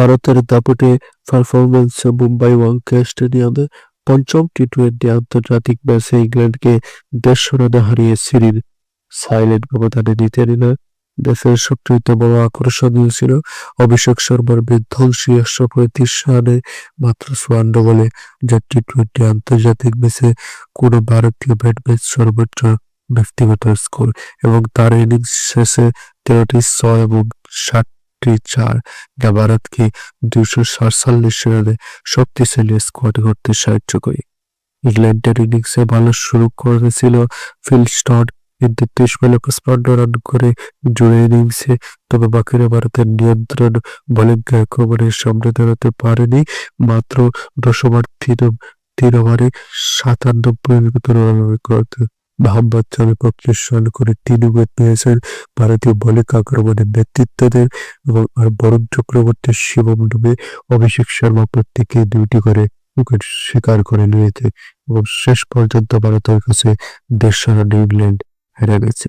ভারতের দাপটে পারফরম্যান্সে মুম্বাই ওয়ানখেড়ে স্টেডিয়ামে পঞ্চম টি-টোয়েন্টি আন্তর্জাতিক ম্যাচে ইংল্যান্ডকে ১৫০ রানে হারিয়ে সিরিজ সাইলেন্ট ব্যবধানে জিতে নিল। দেশের সবচেয়ে বড় আকর্ষণ ছিল অভিষেক শর্মার বিধ্বংসী ১৩৫ রানে মাত্র ৫৪ বলে, যা টি-টোয়েন্টি আন্তর্জাতিক ম্যাচে কোনো ভারতীয় ব্যাটসম্যান সর্বোচ্চ ব্যক্তিগত স্কোর, এবং তার ইনিংস শেষে ১৩টি ৬ এবং ৭টি ৪, যা ভারতকে ২৪৭ রানে শক্তিশালী স্কোয়াড করতে সাহায্য করে। ইংল্যান্ডের ইনিংসে ভালো শুরু করেছিল ফিল স্টন, কিন্তু ৩৩ বলে ৫৫ রান করে জুড়ে ইনিংসে, তবে বাকিরা ভারতের নিয়ন্ত্রণ বোলিংকে একেবারে সামনে দাঁড়াতে পারেনি। মাত্র ১০ ওভার ৩ ওভারে ৯৭ রান করতে মোহাম্মদ শামি ৩৫ রান করে ৩ উইকেট নিয়েছেন। ভারতীয় বোলিং আক্রমণের নেতৃত্ব দেন এবং বরুণ চক্রবর্তী, শিবম ডুবে, অভিষেক শর্মা প্রত্যেকে ২টি করে উইকেট শিকার করে নিয়েছে এবং শেষ পর্যন্ত ভারতের কাছে ১৫০ রানে ইংল্যান্ড হেরে গেছে।